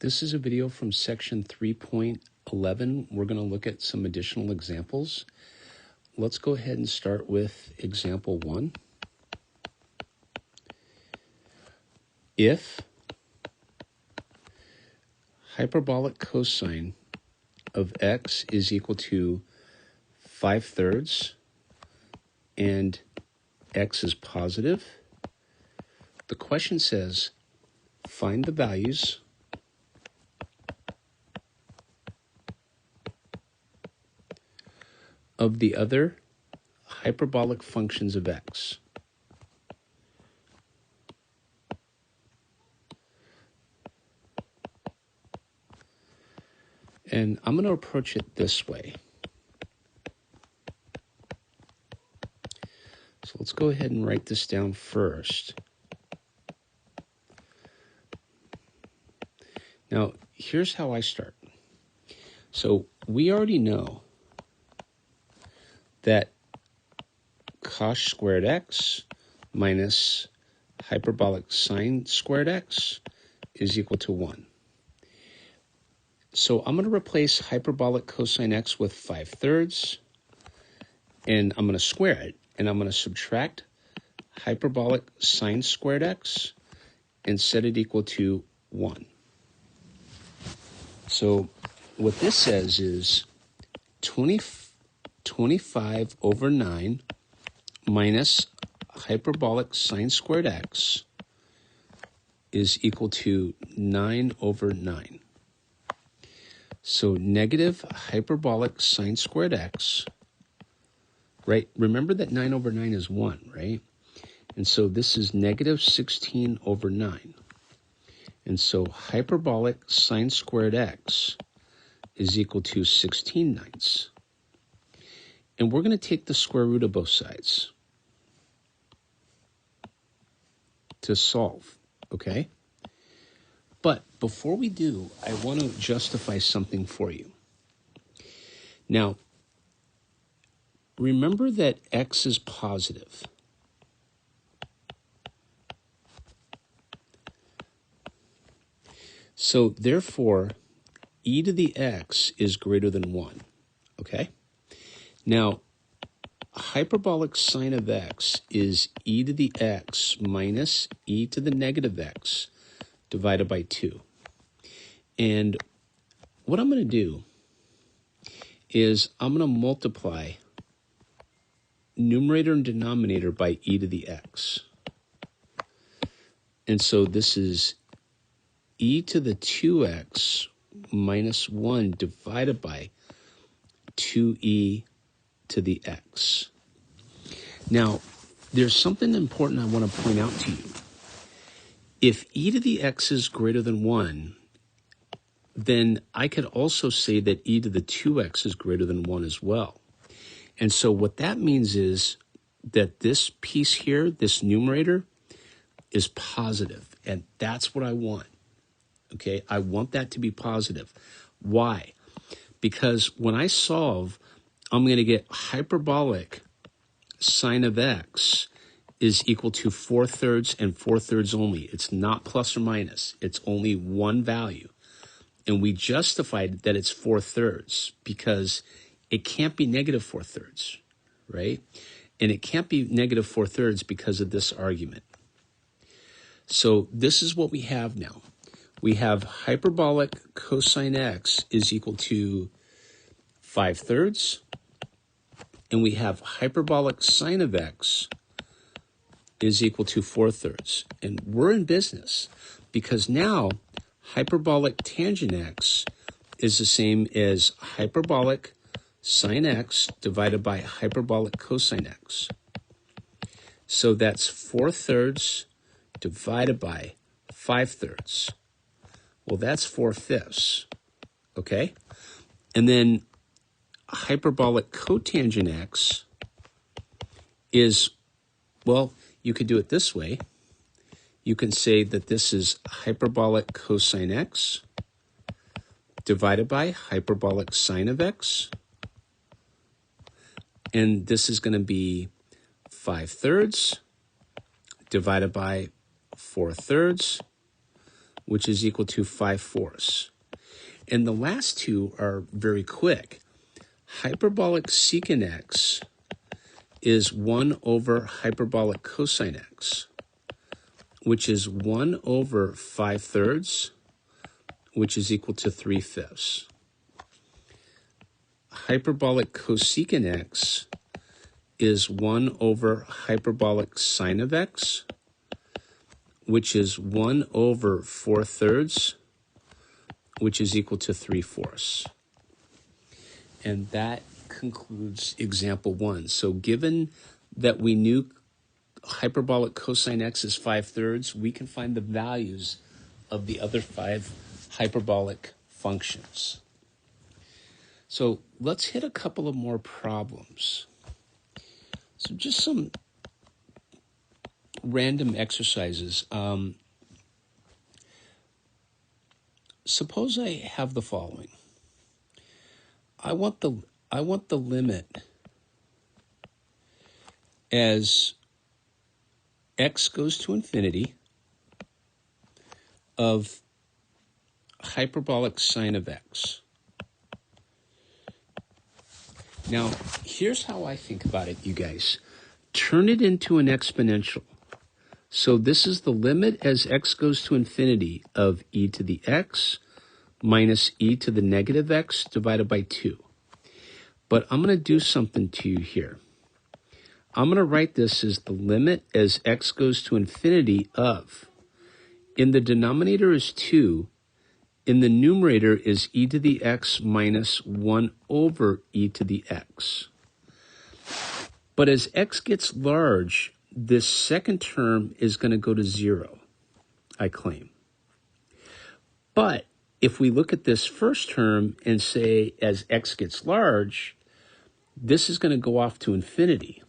This is a video from section 3.11. We're going to look at some additional examples. Let's go ahead and start with example 1. If hyperbolic cosine of x is equal to 5/3 and x is positive, the question says find the values of the other hyperbolic functions of x. And I'm going to approach it this way. So let's go ahead and write this down first. Now, here's how I start. So we already know that cos squared x minus hyperbolic sine squared x is equal to 1. So I'm going to replace hyperbolic cosine x with 5/3, and I'm going to square it, and I'm going to subtract hyperbolic sine squared x and set it equal to 1. So what this says is 25 over 9 minus hyperbolic sine squared x is equal to 9 over 9. So negative hyperbolic sine squared x, right? Remember that 9 over 9 is 1, right? And so this is negative 16 over 9. And so hyperbolic sine squared x is equal to 16/9. And we're going to take the square root of both sides to solve, okay? But before we do, I want to justify something for you. Now, remember that x is positive. So therefore, e to the x is greater than 1, okay? Now, hyperbolic sine of x is e to the x minus e to the negative x divided by 2. And what I'm going to do is I'm going to multiply numerator and denominator by e to the x. And so this is e to the 2x minus 1 divided by 2e to the x. Now, there's something important I want to point out to you. If e to the x is greater than 1, then I could also say that e to the 2x is greater than 1 as well. And so what that means is that this piece here, this numerator, is positive. And that's what I want. Okay, I want that to be positive. Why? Because when I solve, I'm going to get hyperbolic sine of x is equal to 4/3 and 4/3 only. It's not plus or minus. It's only one value. And we justified that it's 4/3 because it can't be negative 4/3, right? And it can't be negative 4/3 because of this argument. So this is what we have now. We have hyperbolic cosine x is equal to 5/3, and we have hyperbolic sine of x is equal to 4/3. And we're in business because now hyperbolic tangent x is the same as hyperbolic sine x divided by hyperbolic cosine x. So that's 4/3 divided by 5/3. Well, that's 4/5, okay? And then hyperbolic cotangent x is, well, you could do it this way. You can say that this is hyperbolic cosine x divided by hyperbolic sine of x. And this is going to be 5/3 divided by 4/3, which is equal to 5/4. And the last two are very quick. Hyperbolic secant x is 1 over hyperbolic cosine x, which is 1 over 5/3, which is equal to 3/5. Hyperbolic cosecant x is 1 over hyperbolic sine of x, which is 1 over 4/3, which is equal to 3/4. And that concludes example 1. So given that we knew hyperbolic cosine x is 5/3, we can find the values of the other 5 hyperbolic functions. So let's hit a couple of more problems. So just some random exercises. Suppose I have the following. I want the limit as x goes to infinity of hyperbolic sine of x. Now, here's how I think about it, you guys. Turn it into an exponential. So this is the limit as x goes to infinity of e to the x minus e to the negative x divided by 2. But I'm going to do something to you here. I'm going to write this as the limit as x goes to infinity of, in the denominator is 2, in the numerator is e to the x minus 1 over e to the x. But as x gets large, this second term is going to go to 0, I claim. But if we look at this first term and say as x gets large, this is going to go off to infinity.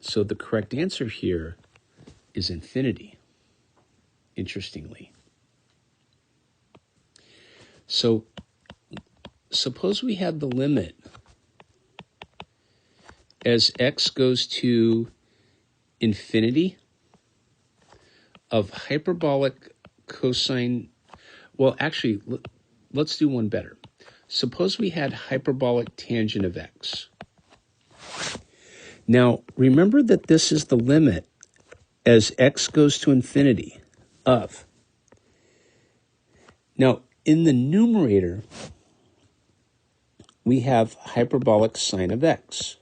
So the correct answer here is infinity, interestingly. So suppose we have the limit as x goes to infinity of hyperbolic cosine. Well, actually, let's do one better. Suppose we had hyperbolic tangent of x. Now, remember that this is the limit as x goes to infinity of. Now, in the numerator, we have hyperbolic sine of x.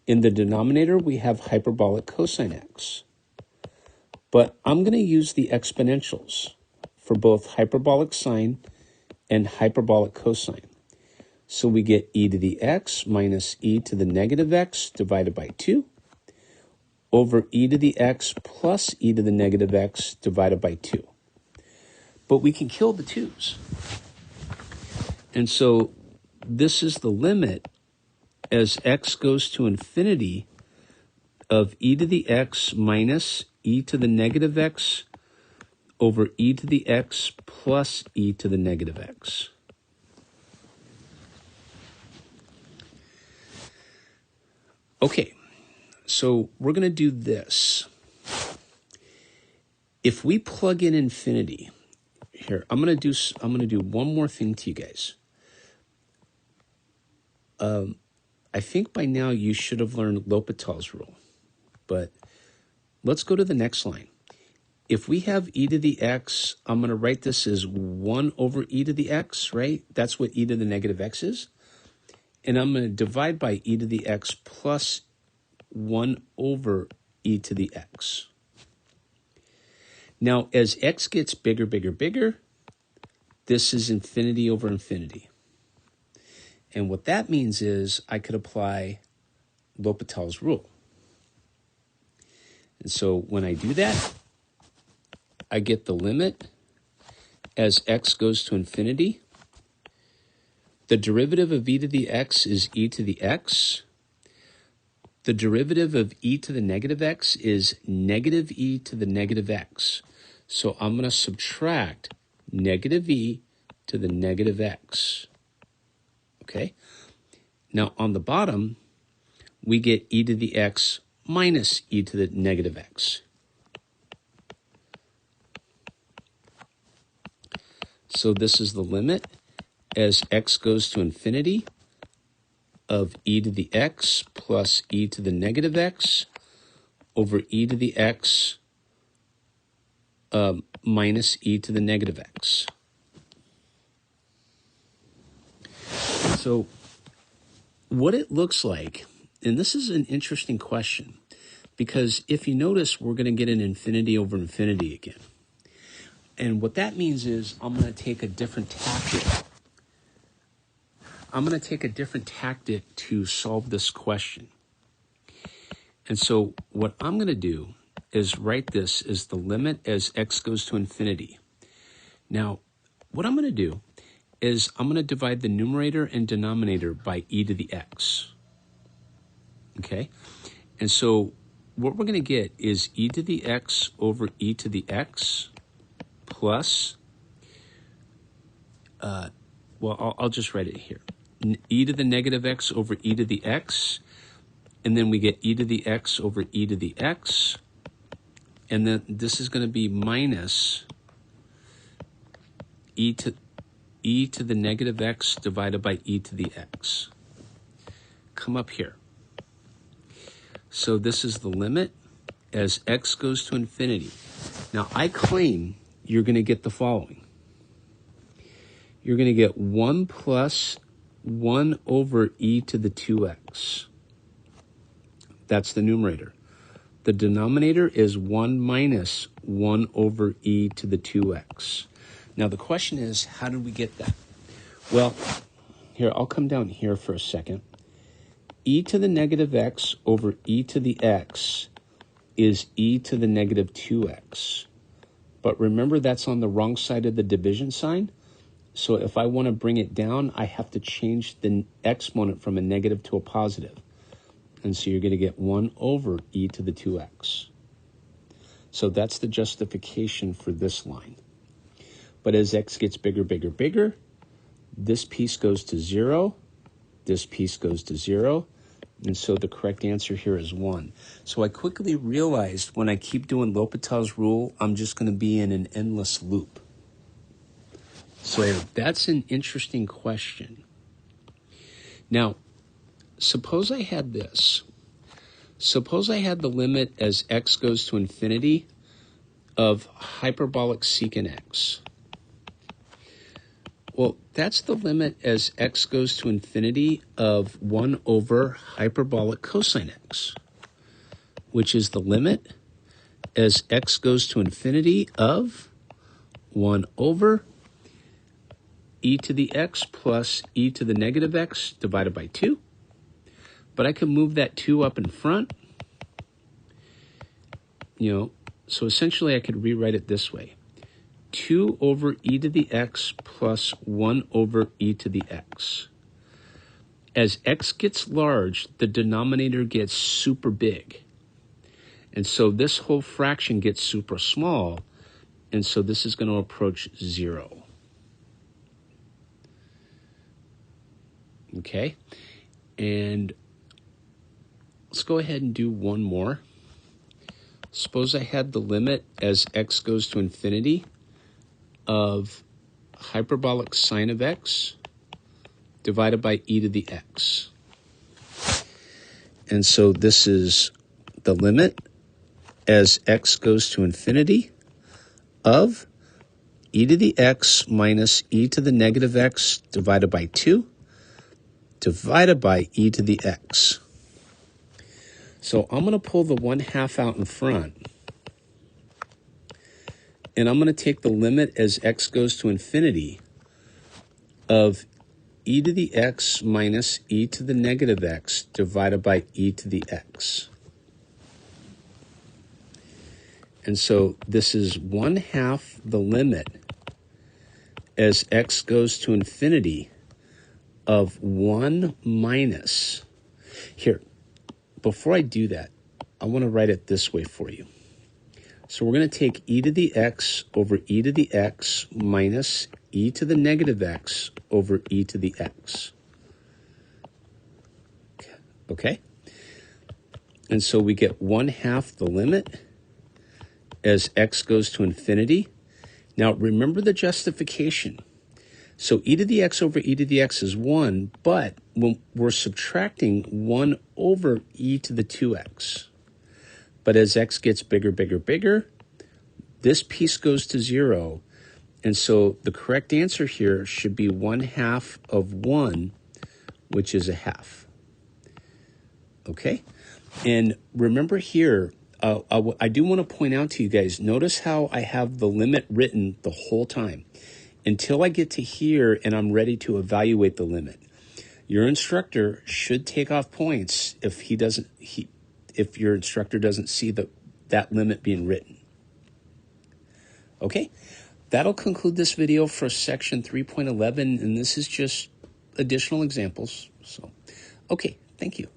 In the denominator, we have hyperbolic cosine x. But I'm going to use the exponentials for both hyperbolic sine and hyperbolic cosine. So we get e to the x minus e to the negative x divided by 2 over e to the x plus e to the negative x divided by 2. But we can kill the 2's. And so this is the limit as x goes to infinity of e to the x minus e to the negative x over e to the x plus e to the negative x. Okay, so we're going to do this. If we plug in infinity, here, I'm going to do one more thing to you guys. I think by now you should have learned L'Hopital's rule, but let's go to the next line. If we have e to the x, I'm going to write this as 1 over e to the x, right? That's what e to the negative x is. And I'm going to divide by e to the x plus 1 over e to the x. Now, as x gets bigger, this is infinity over infinity. And what that means is I could apply L'Hopital's rule. And so when I do that, I get the limit as x goes to infinity. The derivative of e to the x is e to the x. The derivative of e to the negative x is negative e to the negative x. So I'm going to subtract negative e to the negative x. Okay? Now on the bottom, we get e to the x minus e to the negative x. So this is the limit as x goes to infinity of e to the x plus e to the negative x over e to the x minus e to the negative x. So what it looks like, and this is an interesting question, because if you notice, we're going to get an infinity over infinity again. And what that means is I'm going to take a different tactic. I'm going to take a different tactic to solve this question. And so what I'm going to do is write this as the limit as x goes to infinity. Now, what I'm going to do is I'm going to divide the numerator and denominator by e to the x. Okay? And so what we're going to get is e to the x over e to the x plus, I'll just write it here. E to the negative x over e to the x, and then we get e to the x over e to the x, and then this is going to be minus e to the negative x divided by e to the x. Come up here. So this is the limit as x goes to infinity. Now I claim you're going to get the following. You're going to get 1 plus 1 over e to the 2x. That's the numerator. The denominator is 1 minus 1 over e to the 2x. Now the question is, how did we get that? Well, here, I'll come down here for a second. E to the negative x over e to the x is e to the negative 2x. But remember, that's on the wrong side of the division sign. So if I want to bring it down, I have to change the exponent from a negative to a positive. And so you're going to get 1 over e to the 2x. So that's the justification for this line. But as x gets bigger, bigger, bigger, this piece goes to 0, this piece goes to 0, and so the correct answer here is 1. So I quickly realized when I keep doing L'Hopital's rule, I'm just going to be in an endless loop. So that's an interesting question. Now, suppose I had this. Suppose I had the limit as x goes to infinity of hyperbolic secant x. Well, that's the limit as x goes to infinity of 1 over hyperbolic cosine x, which is the limit as x goes to infinity of 1 over e to the x plus e to the negative x divided by 2. But I can move that 2 up in front. So essentially I could rewrite it this way. 2 over e to the x plus 1 over e to the x. As x gets large, the denominator gets super big. And so this whole fraction gets super small, and so this is going to approach 0. Okay? And let's go ahead and do one more. Suppose I had the limit as x goes to infinity of hyperbolic sine of x divided by e to the x. And so this is the limit as x goes to infinity of e to the x minus e to the negative x divided by 2 divided by e to the x. So I'm going to pull the 1/2 out in front. And I'm going to take the limit as x goes to infinity of e to the x minus e to the negative x divided by e to the x. And so this is 1/2 the limit as x goes to infinity of 1 minus. Here, before I do that, I want to write it this way for you. So we're going to take e to the x over e to the x minus e to the negative x over e to the x. Okay? And so we get 1/2 the limit as x goes to infinity. Now, remember the justification. So e to the x over e to the x is 1, but when we're subtracting 1 over e to the 2x. But as x gets bigger, bigger, bigger, this piece goes to 0. And so the correct answer here should be 1/2 of 1, which is a half. Okay? And remember here, I do want to point out to you guys, notice how I have the limit written the whole time until I get to here and I'm ready to evaluate the limit. Your instructor should take off points if if your instructor doesn't see that limit being written. Okay, that'll conclude this video for section 3.11, and this is just additional examples. So, okay, thank you.